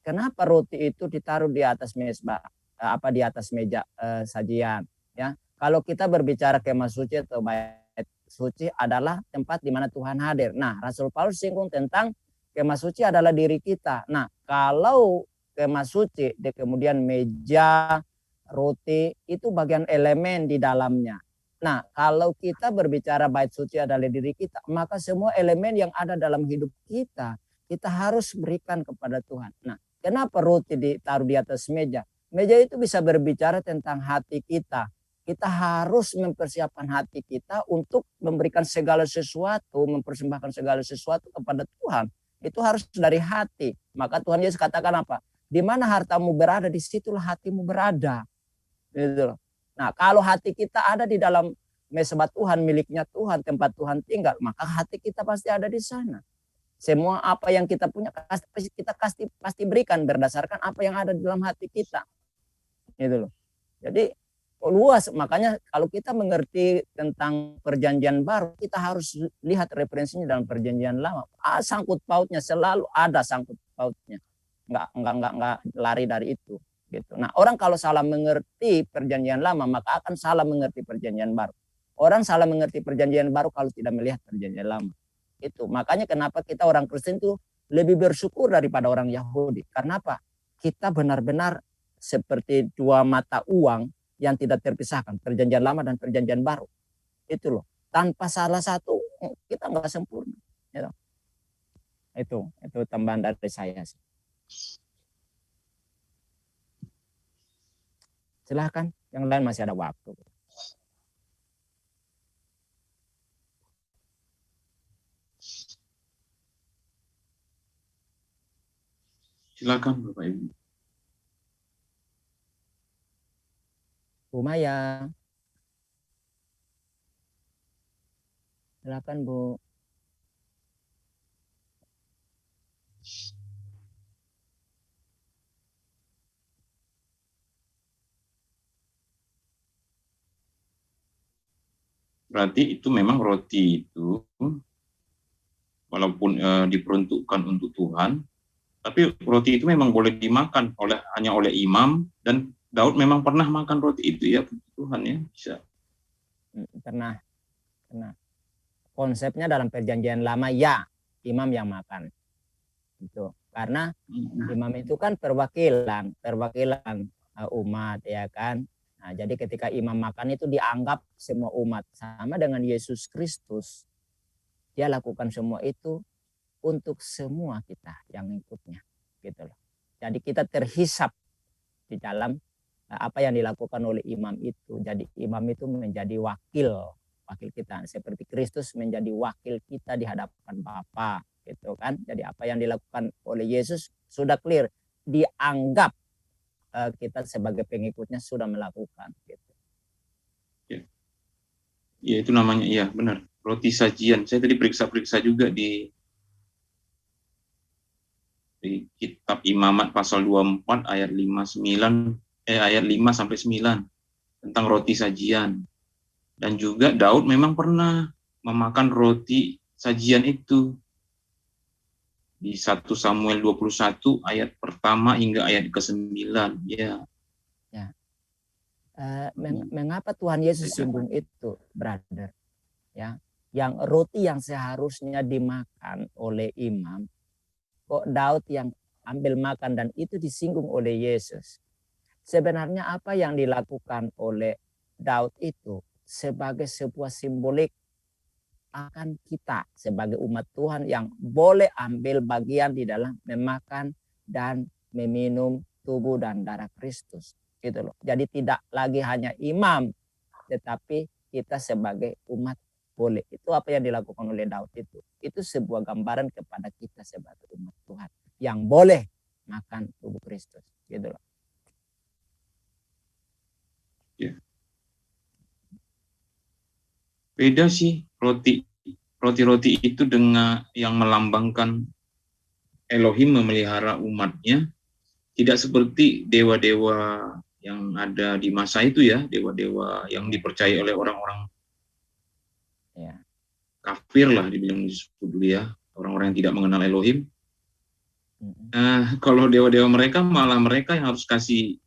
kenapa roti itu ditaruh di atas mezbah? Di atas meja sajian, ya. Kalau kita berbicara kemah suci atau bait suci adalah tempat di mana Tuhan hadir. Nah, Rasul Paulus singgung tentang kemah suci adalah diri kita. Nah, kalau kemah suci kemudian meja, roti itu bagian elemen di dalamnya. Nah, kalau kita berbicara bait suci adalah diri kita, maka semua elemen yang ada dalam hidup kita harus berikan kepada Tuhan. Nah, kenapa roti ditaruh di atas meja? Meja itu bisa berbicara tentang hati kita. Kita harus mempersiapkan hati kita untuk memberikan segala sesuatu, mempersembahkan segala sesuatu kepada Tuhan. Itu harus dari hati. Maka Tuhan Yesus katakan apa? Di mana hartamu berada, di situlah hatimu berada. Gitu. Nah, kalau hati kita ada di dalam mezbah Tuhan, miliknya Tuhan, tempat Tuhan tinggal, maka hati kita pasti ada di sana. Semua apa yang kita punya kita pasti berikan berdasarkan apa yang ada di dalam hati kita. Gitu loh. Jadi luas, makanya kalau kita mengerti tentang perjanjian baru, kita harus lihat referensinya dalam perjanjian lama. Sangkut pautnya selalu ada sangkut pautnya. Enggak lari dari itu. Gitu. Nah, orang kalau salah mengerti perjanjian lama, maka akan salah mengerti perjanjian baru. Orang salah mengerti perjanjian baru kalau tidak melihat perjanjian lama. Itu makanya kenapa kita orang Kristen itu lebih bersyukur daripada orang Yahudi. Karena apa? Kita benar-benar seperti dua mata uang yang tidak terpisahkan, perjanjian lama dan perjanjian baru. Itu loh, tanpa salah satu kita nggak sempurna. Itu tambahan dari saya. Silahkan, yang lain masih ada waktu. Silakan Bapak Ibu. Bu Maya. Silakan Bu. Berarti itu memang roti itu walaupun diperuntukkan untuk Tuhan, tapi roti itu memang boleh dimakan hanya oleh imam, dan Daud memang pernah makan roti itu ya Tuhan ya, bisa. Pernah. Konsepnya dalam perjanjian lama ya imam yang makan. Itu karena imam itu kan perwakilan umat ya kan. Nah, jadi ketika imam makan itu dianggap semua umat, sama dengan Yesus Kristus. Dia lakukan semua itu untuk semua kita yang ikutnya, gitu loh. Jadi kita terhisap di dalam apa yang dilakukan oleh imam itu. Jadi imam itu menjadi wakil kita, seperti Kristus menjadi wakil kita di hadapan Bapa, gitu kan. Jadi apa yang dilakukan oleh Yesus sudah clear, dianggap kita sebagai pengikutnya sudah melakukan, gitu. Ya itu namanya, iya benar, roti sajian. Saya tadi periksa juga di kitab Imamat pasal 24 ayat 5 sampai 9 tentang roti sajian. Dan juga Daud memang pernah memakan roti sajian itu di 1 Samuel 21 ayat pertama hingga ayat ke-9 ya. Mengapa Tuhan Yesus singgung itu, brother? Ya, yang roti yang seharusnya dimakan oleh imam, kok Daud yang ambil makan dan itu disinggung oleh Yesus. Sebenarnya apa yang dilakukan oleh Daud itu sebagai sebuah simbolik akan kita sebagai umat Tuhan yang boleh ambil bagian di dalam memakan dan meminum tubuh dan darah Kristus, gitu loh. Jadi tidak lagi hanya imam, tetapi kita sebagai umat boleh. Itu apa yang dilakukan oleh Daud itu. Itu sebuah gambaran kepada kita sebagai umat Tuhan yang boleh makan tubuh Kristus, gitu loh. Ya. Beda sih roti itu dengan yang melambangkan Elohim memelihara umatnya, tidak seperti dewa-dewa yang ada di masa itu ya, dewa-dewa yang dipercaya oleh orang-orang kafir lah dibilang disebut dulu ya, orang-orang yang tidak mengenal Elohim. Kalau dewa-dewa mereka malah mereka yang harus kasih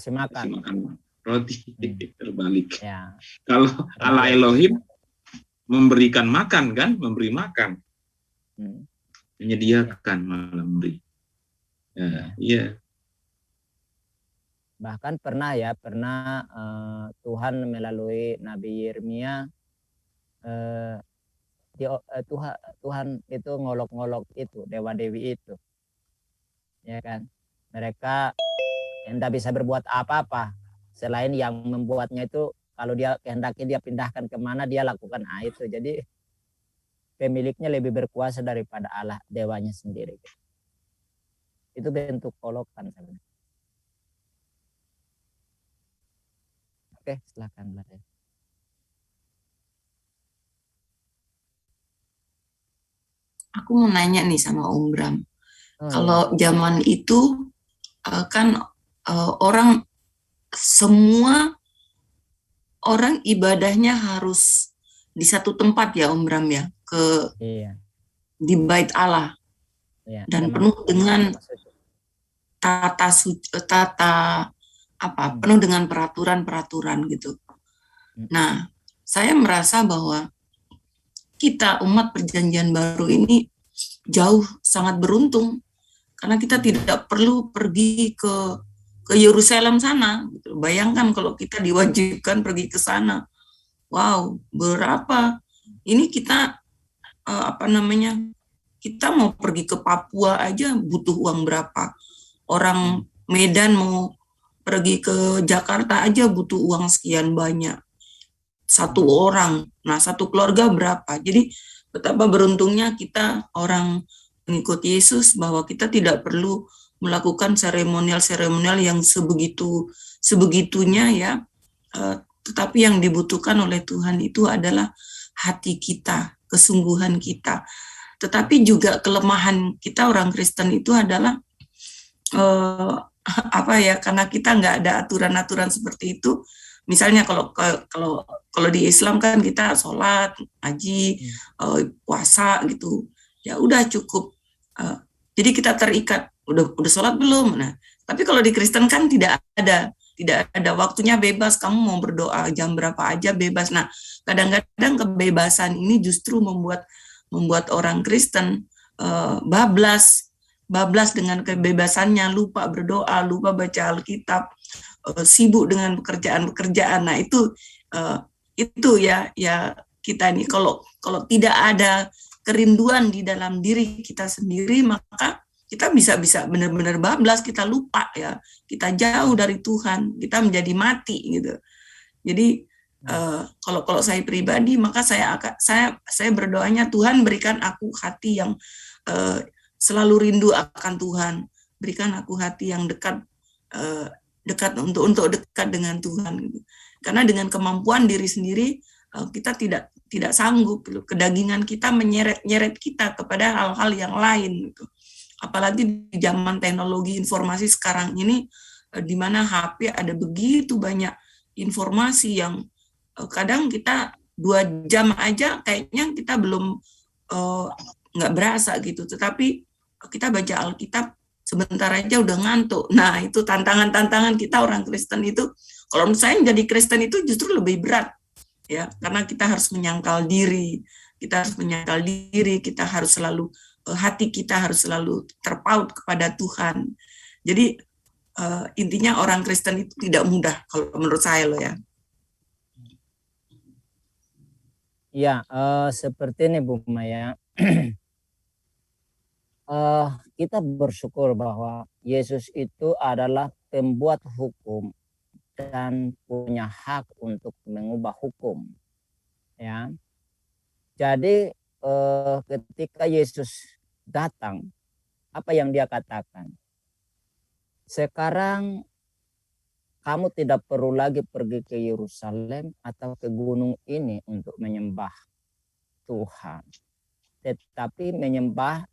makan roti. Terbalik. Ya. Kalau Allah Elohim memberikan makan kan, memberi makan, menyediakan malah memberi. Iya. Bahkan pernah Tuhan melalui Nabi Yeremia, Tuhan itu ngolok-ngolok itu dewa-dewi itu, ya kan. Mereka tidak bisa berbuat apa-apa selain yang membuatnya itu, kalau dia kehendaki dia pindahkan kemana dia lakukan itu. Jadi pemiliknya lebih berkuasa daripada Allah dewanya sendiri. Itu bentuk kolokan sebenarnya. Oke, silakan Mbak. Aku mau nanya nih sama Om Bram. Kalau zaman itu kan semua orang ibadahnya harus di satu tempat ya Om Bram ya, di Bait Allah. Iya, dan penuh dengan penuh dengan peraturan-peraturan gitu. Nah, saya merasa bahwa kita umat perjanjian baru ini sangat beruntung karena kita tidak perlu pergi ke ke Yerusalem sana. Gitu. Bayangkan kalau kita diwajibkan pergi ke sana. Wow, berapa? Ini kita kita mau pergi ke Papua aja butuh uang berapa? Orang Medan mau pergi ke Jakarta aja butuh uang sekian banyak. Satu orang, nah satu keluarga berapa? Jadi betapa beruntungnya kita orang pengikut Yesus bahwa kita tidak perlu melakukan seremonial-seremonial yang sebegitunya ya. Tetapi yang dibutuhkan oleh Tuhan itu adalah hati kita, kesungguhan kita. Tetapi juga kelemahan kita orang Kristen itu adalah karena kita nggak ada aturan-aturan seperti itu. Misalnya kalau di Islam kan kita sholat, haji, puasa gitu, ya udah cukup. Jadi kita terikat, udah sholat belum? Nah, tapi kalau di Kristen kan tidak ada waktunya, bebas, kamu mau berdoa jam berapa aja bebas. Nah, kadang-kadang kebebasan ini justru membuat orang Kristen bablas dengan kebebasannya, lupa berdoa, lupa baca Alkitab, sibuk dengan pekerjaan. Nah, itu ya kita ini kalau tidak ada kerinduan di dalam diri kita sendiri, maka kita bisa benar-benar bablas, kita lupa ya, kita jauh dari Tuhan, kita menjadi mati gitu. Jadi kalau saya pribadi, maka saya berdoanya, Tuhan berikan aku hati yang selalu rindu akan Tuhan, berikan aku hati yang dekat untuk dekat dengan Tuhan gitu. Karena dengan kemampuan diri sendiri kita tidak sanggup gitu. Kedagingan kita menyeret kita kepada hal-hal yang lain gitu. Apalagi di zaman teknologi informasi sekarang ini, di mana HP ada begitu banyak informasi yang kadang kita 2 jam aja kayaknya kita belum nggak berasa gitu, tetapi kita baca Alkitab sebentar aja udah ngantuk. Nah, itu tantangan kita orang Kristen itu. Kalau menurut saya menjadi Kristen itu justru lebih berat ya, karena kita harus menyangkal diri, kita harus selalu hati kita harus selalu terpaut kepada Tuhan. Jadi intinya orang Kristen itu tidak mudah kalau menurut saya loh ya. Ya, seperti ini Bu Maya. Kita bersyukur bahwa Yesus itu adalah pembuat hukum dan punya hak untuk mengubah hukum. Ya, jadi ketika Yesus datang, apa yang dia katakan? Sekarang kamu tidak perlu lagi pergi ke Yerusalem atau ke gunung ini untuk menyembah Tuhan, tetapi menyembah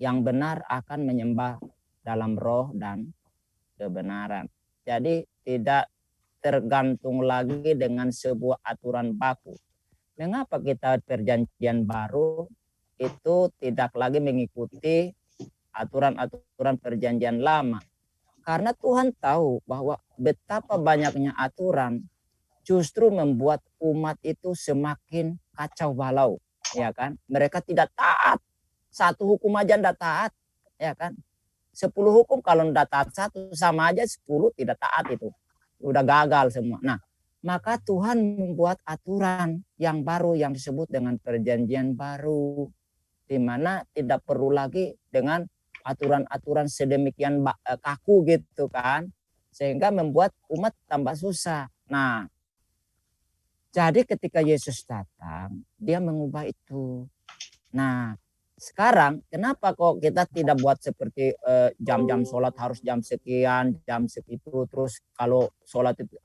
yang benar akan menyembah dalam roh dan kebenaran. Jadi tidak tergantung lagi dengan sebuah aturan baku. Mengapa kita perjanjian baru itu tidak lagi mengikuti aturan-aturan perjanjian lama? Karena Tuhan tahu bahwa betapa banyaknya aturan justru membuat umat itu semakin kacau balau, ya kan? Mereka tidak taat. 1 hukum aja tidak taat, ya kan? 10 hukum kalau tidak taat 1 sama aja 10 tidak taat, itu udah gagal semua. Nah, maka Tuhan membuat aturan yang baru yang disebut dengan perjanjian baru, di mana tidak perlu lagi dengan aturan-aturan sedemikian kaku gitu kan, sehingga membuat umat tambah susah. Nah, jadi ketika Yesus datang, dia mengubah itu. Nah, sekarang kenapa kok kita tidak buat seperti jam-jam sholat harus jam sekian, jam segitu, terus kalau sholat itu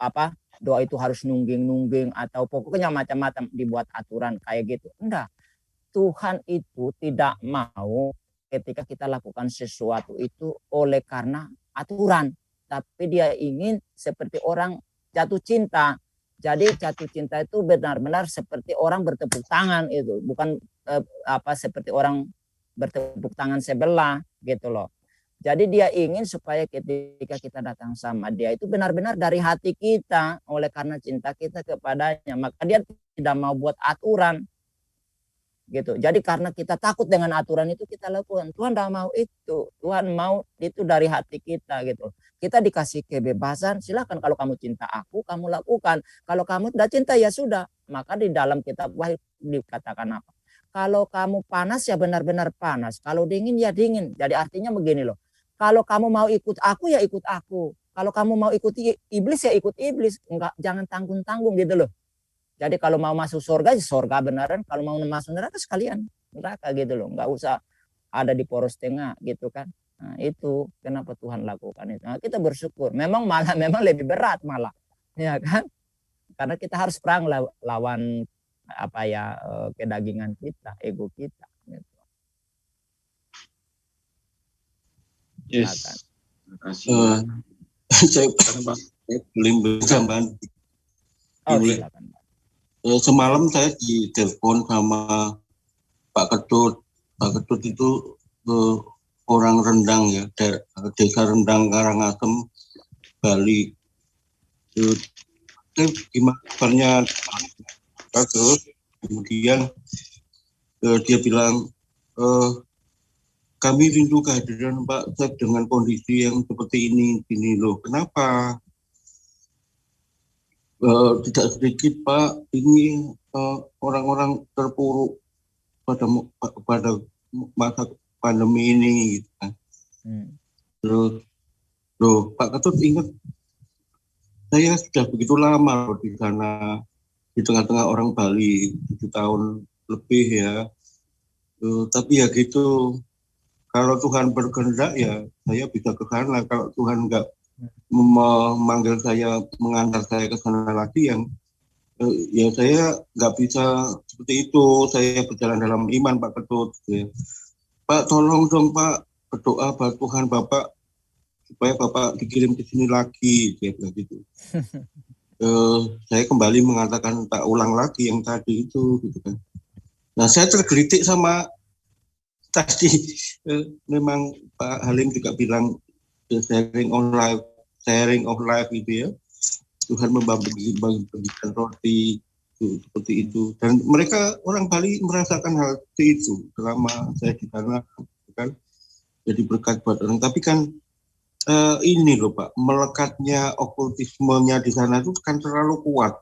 doa itu harus nungging atau pokoknya macam-macam dibuat aturan kayak gitu. Enggak. Tuhan itu tidak mau ketika kita lakukan sesuatu itu oleh karena aturan, tapi dia ingin seperti orang jatuh cinta. Jadi jatuh cinta itu benar-benar seperti orang bertepuk tangan, itu bukan seperti orang bertepuk tangan sebelah gitu loh. Jadi dia ingin supaya ketika kita datang sama dia itu benar-benar dari hati kita, oleh karena cinta kita kepadanya. Maka dia tidak mau buat aturan. gitu. Jadi karena kita takut dengan aturan itu kita lakukan. Tuhan tidak mau itu. Tuhan mau itu dari hati kita gitu. Kita dikasih kebebasan, silakan kalau kamu cinta aku, kamu lakukan. Kalau kamu tidak cinta ya sudah. Maka di dalam kitab Wahyu dikatakan apa? Kalau kamu panas ya benar-benar panas. Kalau dingin ya dingin. Jadi artinya begini loh. Kalau kamu mau ikut aku ya ikut aku. Kalau kamu mau ikuti iblis ya ikut iblis. Enggak, jangan tanggung-tanggung gitu loh. Jadi kalau mau masuk surga ya surga beneran. Kalau mau masuk neraka sekalian neraka gitu loh. Enggak usah ada di poros tengah gitu kan. Nah, itu kenapa Tuhan lakukan itu. Nah, kita bersyukur. Memang lebih berat malah. Ya kan? Karena kita harus perang lawan apa ya kedagingan kita, ego kita gitu. Yes. Terima kasih. Saya belum tambahan. Silakan. Semalam saya ditelepon sama Pak Ketut. Pak Ketut itu orang Rendang ya, desa Rendang Karangasem, Bali. Gimana kabarnya? Terus kemudian dia bilang, kami rindu kehadiran Pak Sep dengan kondisi yang seperti ini loh. Kenapa? Tidak sedikit Pak, ini orang-orang terpuruk pada masa pandemi ini gitu kan. Terus loh Pak Ketut ingat, saya sudah begitu lama loh di sana, di tengah-tengah orang Bali 7 tahun lebih ya. Tapi ya gitu, kalau Tuhan berkehendak ya saya bisa ke sana. Kalau Tuhan nggak memanggil saya, mengantar saya ke sana lagi, yang ya saya nggak bisa seperti itu. Saya berjalan dalam iman Pak Ketut. Ya. Pak tolong dong Pak, berdoa buat Tuhan Bapak supaya Bapak dikirim ke sini lagi, dia bilang gitu. Saya kembali mengatakan, tak ulang lagi yang tadi itu gitu kan. Nah saya tergelitik sama tadi, memang Pak Halim juga bilang sharing of life gitu ya. Tuhan membagikan roti seperti itu, dan mereka orang Bali merasakan hal itu selama saya di sana kan, jadi berkat buat orang. Tapi kan ini loh Pak, melekatnya okultismenya di sana itu kan terlalu kuat.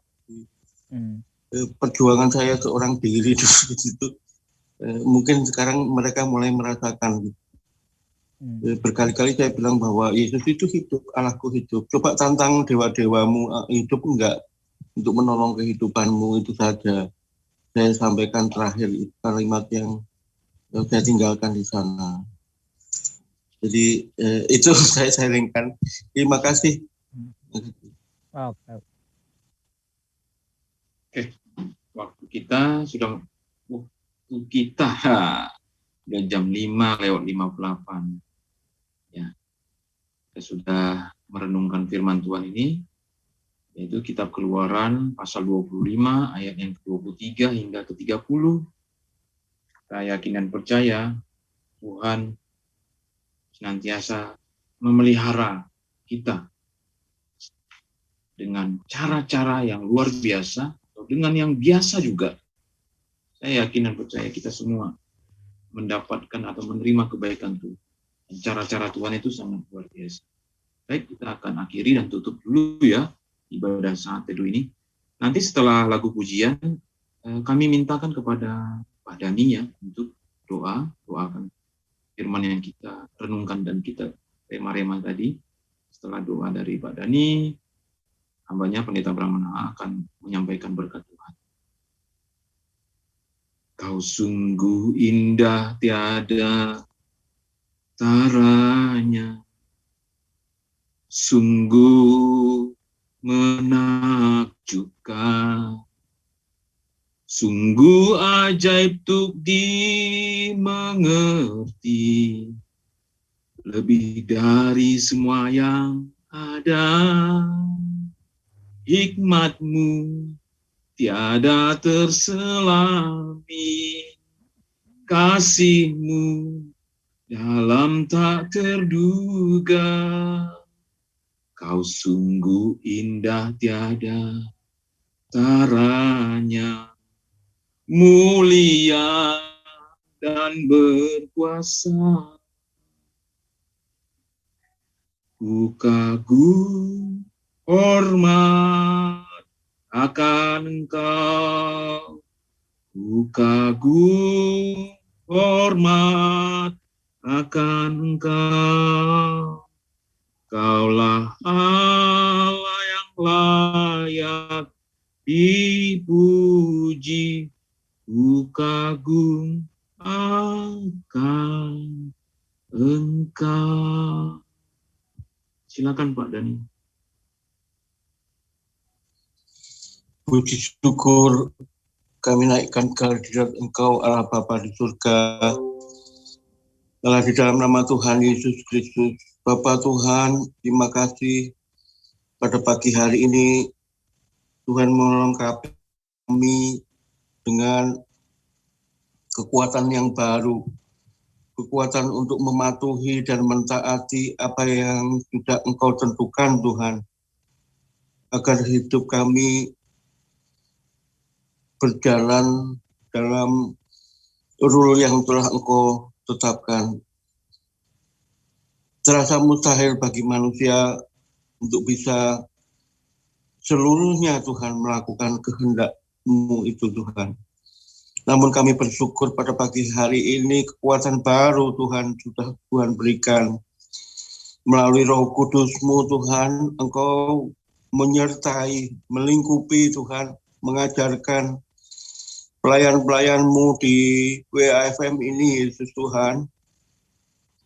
Perjuangan saya seorang diri di situ, mungkin sekarang mereka mulai merasakan. Berkali-kali saya bilang bahwa Yesus itu hidup, Allahku hidup. Coba tantang dewa-dewamu hidup enggak untuk menolong kehidupanmu, itu saja. Saya sampaikan terakhir kalimat yang saya tinggalkan di sana. Jadi itu saya sharingkan. Terima kasih. Oke. Waktu kita sudah udah jam 5:58. Ya. Kita sudah merenungkan firman Tuhan ini, yaitu kitab Keluaran pasal 25 ayat yang ke-23 hingga ke-30. Kita yakin dan percaya Tuhan senantiasa memelihara kita dengan cara-cara yang luar biasa atau dengan yang biasa juga. Saya yakin dan percaya kita semua mendapatkan atau menerima kebaikan Tuhan. Dan cara-cara Tuhan itu sangat luar biasa. Baik, kita akan akhiri dan tutup dulu ya ibadah saat teduh ini. Nanti setelah lagu pujian, kami mintakan kepada Pak Dani ya untuk doakan firman yang kita renungkan dan kita rema-rema tadi. Setelah doa dari Pak Dani, hambanya Pendeta Brahmana akan menyampaikan berkat Tuhan. Kau sungguh indah tiada taranya, sungguh menakjubkan, sungguh ajaib untuk dimengerti, lebih dari semua yang ada. Hikmat-Mu tiada terselami, kasih-Mu dalam tak terduga. Kau sungguh indah tiada taranya, mulia Tuhan berkuasa. Ku kagum hormat akan Engkau. Ku kagum hormat akan Engkau. Kaulah Allah yang layak dipuji. Ku kagum akan Engkau. Silakan Pak Dani. Puji syukur kami naikkan kehadirat Engkau Allah Bapa di surga. Allah di dalam nama Tuhan Yesus Kristus. Bapa Tuhan, terima kasih pada pagi hari ini Tuhan melengkapi kami dengan kekuatan yang baru, kekuatan untuk mematuhi dan mentaati apa yang sudah Engkau tentukan Tuhan, agar hidup kami berjalan dalam rule yang telah Engkau tetapkan. Terasa mustahil bagi manusia untuk bisa seluruhnya Tuhan melakukan kehendak-Mu itu Tuhan. Namun kami bersyukur pada pagi hari ini kekuatan baru Tuhan sudah Tuhan berikan. Melalui Roh Kudus-Mu Tuhan, Engkau menyertai, melingkupi Tuhan, mengajarkan pelayan-pelayan-Mu di WAFM ini Yesus Tuhan,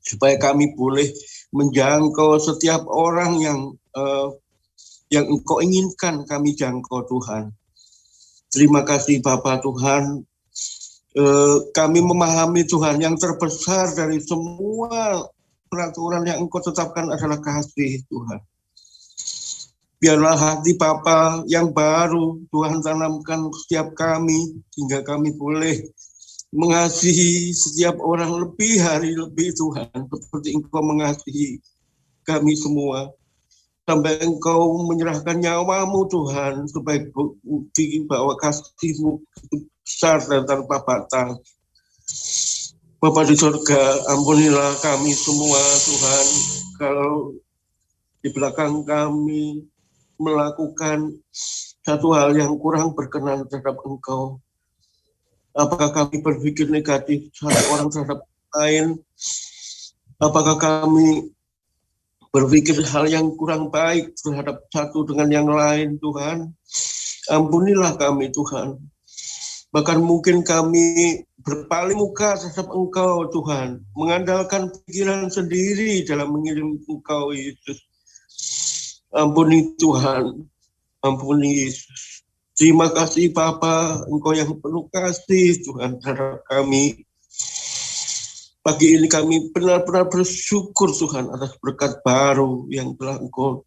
supaya kami boleh menjangkau setiap orang yang Engkau inginkan kami jangkau Tuhan. Terima kasih Bapa Tuhan. Kami memahami Tuhan yang terbesar dari semua peraturan yang Engkau tetapkan adalah kasih Tuhan. Biarlah hati Bapa yang baru Tuhan tanamkan setiap kami, hingga kami boleh mengasihi setiap orang lebih hari lebih Tuhan, seperti Engkau mengasihi kami semua. Sampai Engkau menyerahkan nyawa-Mu Tuhan, supaya bukti bahwa kasih-Mu besar dan tanpa batas. Bapa di surga, ampunilah kami semua Tuhan, kalau di belakang kami melakukan satu hal yang kurang berkenan terhadap Engkau. Apakah kami berpikir negatif satu orang terhadap lain? Apakah kami berpikir hal yang kurang baik terhadap satu dengan yang lain Tuhan? Ampunilah kami Tuhan. Bahkan mungkin kami berpaling muka terhadap Engkau Tuhan, mengandalkan pikiran sendiri dalam mengirim Engkau Yesus. Ampuni Tuhan, ampuni Yesus. Terima kasih Bapa, Engkau yang penuh kasih Tuhan terhadap kami. Pagi ini kami benar-benar bersyukur Tuhan atas berkat baru yang telah Engkau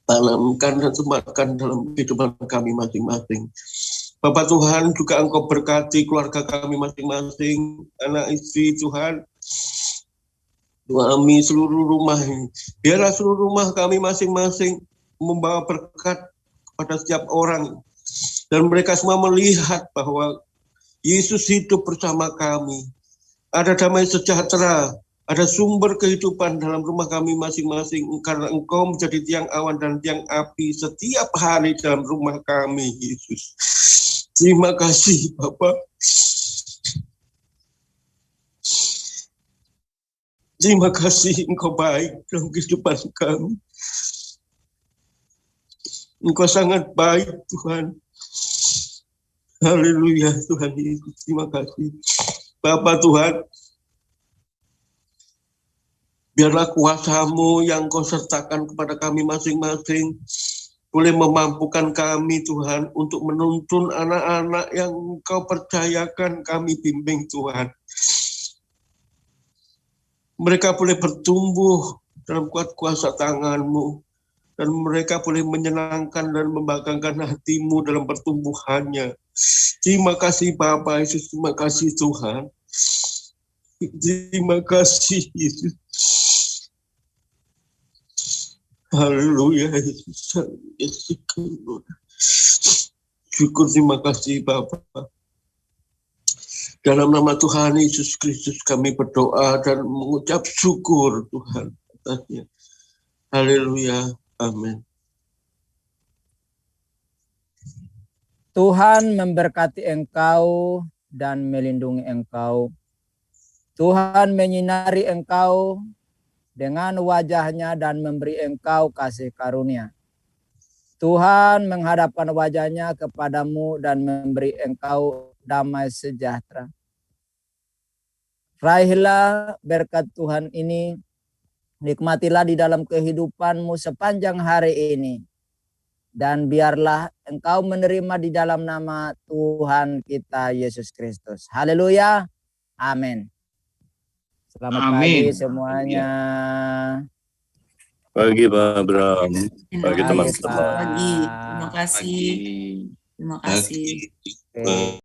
tanamkan dan sematkan dalam kehidupan kami masing-masing. Bapak Tuhan, juga Engkau berkati keluarga kami masing-masing, anak istri Tuhan, suami, seluruh rumah ini. Biarlah seluruh rumah kami masing-masing membawa berkat pada setiap orang, dan mereka semua melihat bahwa Yesus hidup bersama kami. Ada damai sejahtera, ada sumber kehidupan dalam rumah kami masing-masing, karena Engkau menjadi tiang awan dan tiang api setiap hari dalam rumah kami, Yesus. Terima kasih Bapak. Terima kasih Engkau baik dalam kehidupan kami. Engkau sangat baik Tuhan. Haleluya Tuhan Yesus. Terima kasih. Bapa Tuhan, biarlah kuasa-Mu yang Kau sertakan kepada kami masing-masing boleh memampukan kami Tuhan untuk menuntun anak-anak yang Engkau percayakan kami bimbing Tuhan. Mereka boleh bertumbuh dalam kuat kuasa tangan-Mu, dan mereka boleh menyenangkan dan membanggakan hati-Mu dalam pertumbuhannya. Terima kasih Bapa Yesus, terima kasih Tuhan. Terima kasih Yesus. Haleluya Yesus. Syukur, terima kasih Bapa. Dalam nama Tuhan Yesus Kristus kami berdoa dan mengucap syukur Tuhan atasnya. Haleluya. Amin. Tuhan memberkati engkau dan melindungi engkau. Tuhan menyinari engkau dengan wajahnya dan memberi engkau kasih karunia. Tuhan menghadapkan wajahnya kepadamu dan memberi engkau damai sejahtera. Raihlah berkat Tuhan ini, nikmatilah di dalam kehidupanmu sepanjang hari ini. Dan biarlah engkau menerima di dalam nama Tuhan kita Yesus Kristus. Haleluya. Amin. Selamat pagi semuanya. Pagi Pak Bram. Pagi Terima teman-teman. kasih. Terima kasih. Pagi. Terima kasih. Oke.